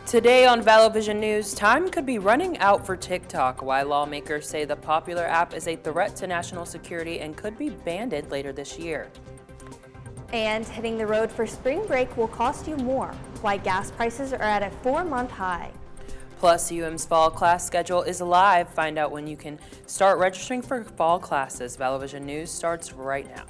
Today on Vallo Vision News, time could be running out for TikTok, why lawmakers say the popular app is a threat to national security and could be banned later this year. And hitting the road for spring break will cost you more, why gas prices are at a 4-month high. Plus, UM's fall class schedule is live. Find out when you can start registering for fall classes. Vallo Vision News starts right now.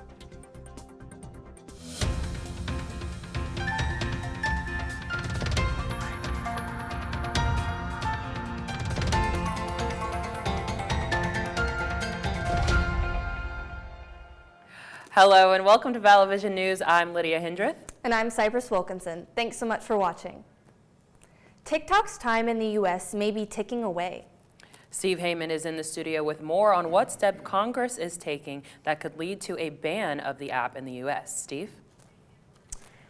Hello and welcome to Vallo Vision News. I'm Lydia Hindreth. And I'm Cypress Wilkinson. Thanks so much for watching. TikTok's time in the U.S. may be ticking away. Steve Heyman is in the studio with more on what step Congress is taking that could lead to a ban of the app in the U.S. Steve?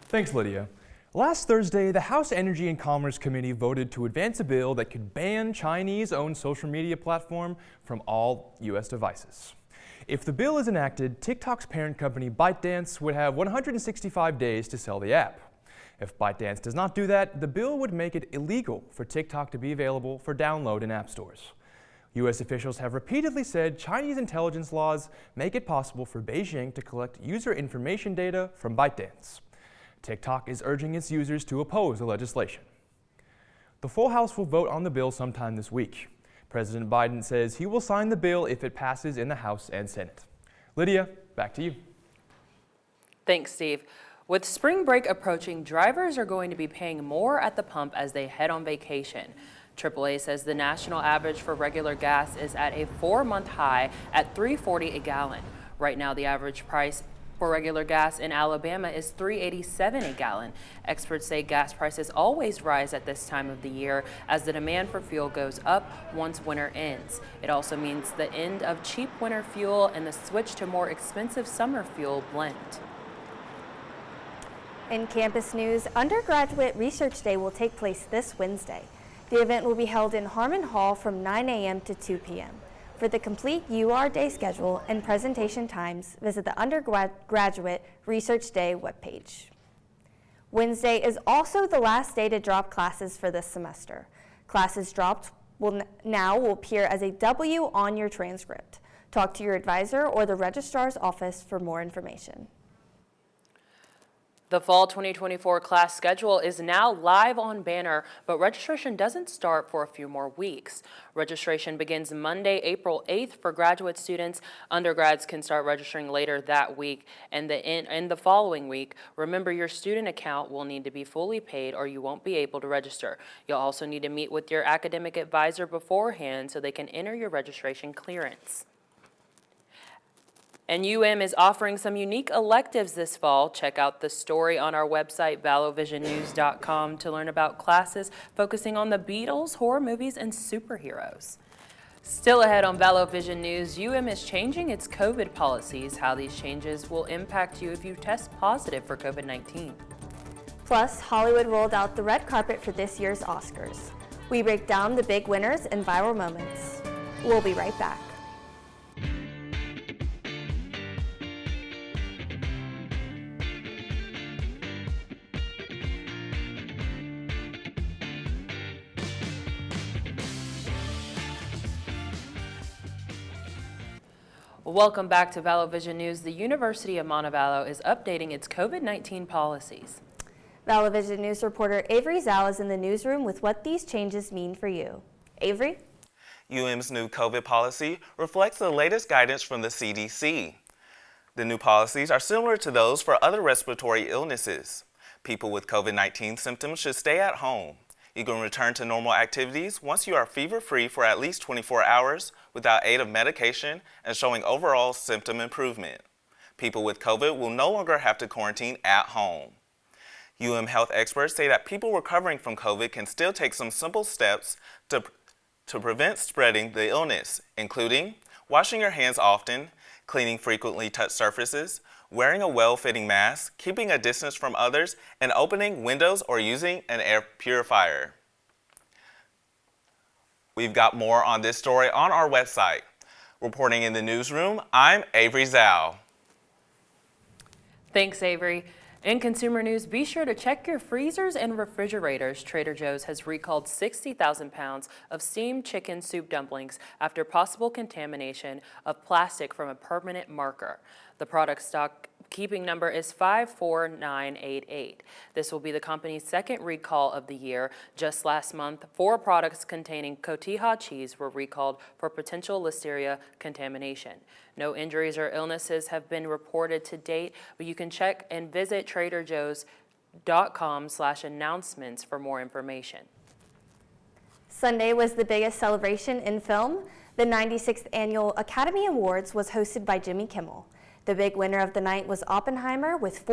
Thanks, Lydia. Last Thursday, the House Energy and Commerce Committee voted to advance a bill that could ban Chinese-owned social media platform from all U.S. devices. If the bill is enacted, TikTok's parent company ByteDance would have 165 days to sell the app. If ByteDance does not do that, the bill would make it illegal for TikTok to be available for download in app stores. U.S. officials have repeatedly said Chinese intelligence laws make it possible for Beijing to collect user information data from ByteDance. TikTok is urging its users to oppose the legislation. The full House will vote on the bill sometime this week. President Biden says he will sign the bill if it passes in the House and Senate. Lydia, back to you. Thanks, Steve. With spring break approaching, drivers are going to be paying more at the pump as they head on vacation. AAA says the national average for regular gas is at a 4-month high at $3.40 a gallon. Right now, the average price for regular gas in Alabama is $3.87 a gallon. Experts say gas prices always rise at this time of the year as the demand for fuel goes up once winter ends. It also means the end of cheap winter fuel and the switch to more expensive summer fuel blend. In campus news, Undergraduate Research Day will take place this Wednesday. The event will be held in Harmon Hall from 9 a.m. to 2 p.m. For the complete UR Day schedule and presentation times, visit the Undergraduate Research Day webpage. Wednesday is also the last day to drop classes for this semester. Classes dropped will appear as a W on your transcript. Talk to your advisor or the registrar's office for more information. The fall 2024 class schedule is now live on Banner, but registration doesn't start for a few more weeks. Registration begins Monday, April 8th for graduate students. Undergrads can start registering later that week and in the following week. Remember, your student account will need to be fully paid or you won't be able to register. You'll also need to meet with your academic advisor beforehand so they can enter your registration clearance. And UM is offering some unique electives this fall. Check out the story on our website, vallovisionnews.com, to learn about classes focusing on the Beatles, horror movies, and superheroes. Still ahead on Vallo Vision News, UM is changing its COVID policies, how these changes will impact you if you test positive for COVID-19. Plus, Hollywood rolled out the red carpet for this year's Oscars. We break down the big winners and viral moments. We'll be right back. Welcome back to Vallo Vision News. The University of Montevallo is updating its COVID-19 policies. Vallo Vision News reporter Avery Zhao is in the newsroom with what these changes mean for you. Avery? UM's new COVID policy reflects the latest guidance from the CDC. The new policies are similar to those for other respiratory illnesses. People with COVID-19 symptoms should stay at home. You can return to normal activities once you are fever-free for at least 24 hours without aid of medication and showing overall symptom improvement. People with COVID will no longer have to quarantine at home. UM health experts say that people recovering from COVID can still take some simple steps to prevent spreading the illness, including washing your hands often, cleaning frequently touched surfaces, wearing a well-fitting mask, keeping a distance from others, and opening windows or using an air purifier. We've got more on this story on our website. Reporting in the newsroom, I'm Avery Zhao. Thanks, Avery. In consumer news, be sure to check your freezers and refrigerators. Trader Joe's has recalled 60,000 pounds of steamed chicken soup dumplings after possible contamination of plastic from a permanent marker. The product stock keeping number is 54988. This will be the company's second recall of the year. Just last month, 4 products containing cotija cheese were recalled for potential listeria contamination. No injuries or illnesses have been reported to date, but you can check and visit traderjoes.com/announcements for more information. Sunday was the biggest celebration in film. The 96th Annual Academy Awards was hosted by Jimmy Kimmel. The big winner of the night was Oppenheimer with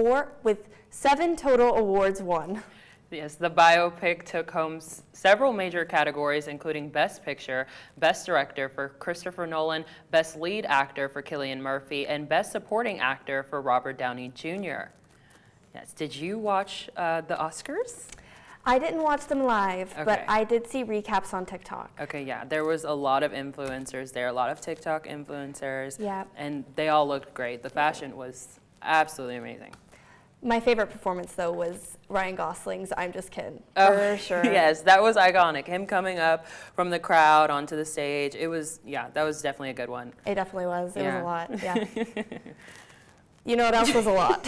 7 total awards won. Yes, the biopic took home several major categories, including Best Picture, Best Director for Christopher Nolan, Best Lead Actor for Cillian Murphy, and Best Supporting Actor for Robert Downey Jr. Yes, did you watch the Oscars? I didn't watch them live, but Okay. I did see recaps on TikTok. Okay, yeah, there was a lot of influencers there, a lot of TikTok influencers, Yeah. and they all looked great. The fashion was absolutely amazing. My favorite performance, though, was Ryan Gosling's I'm Just Kidding, Oh, for sure. Yes, that was iconic. Him coming up from the crowd onto the stage. That was definitely a good one. It definitely was. It was Yeah. a lot, yeah. You know what else was a lot?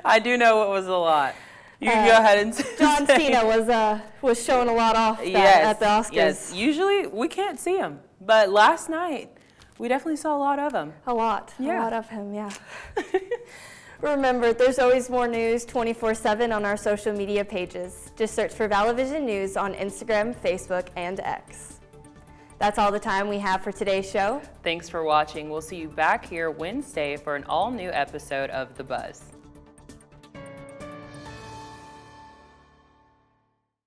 I do know it was a lot. You can go ahead and John say. Cena was showing a lot off at the Oscars. Yes, usually we can't see him, but last night we definitely saw a lot of him. A lot Yeah. of him, yeah. Remember, there's always more news 24/7 on our social media pages. Just search for ValloVision News on Instagram, Facebook, and X. That's all the time we have for today's show. Thanks for watching. We'll see you back here Wednesday for an all-new episode of The Buzz.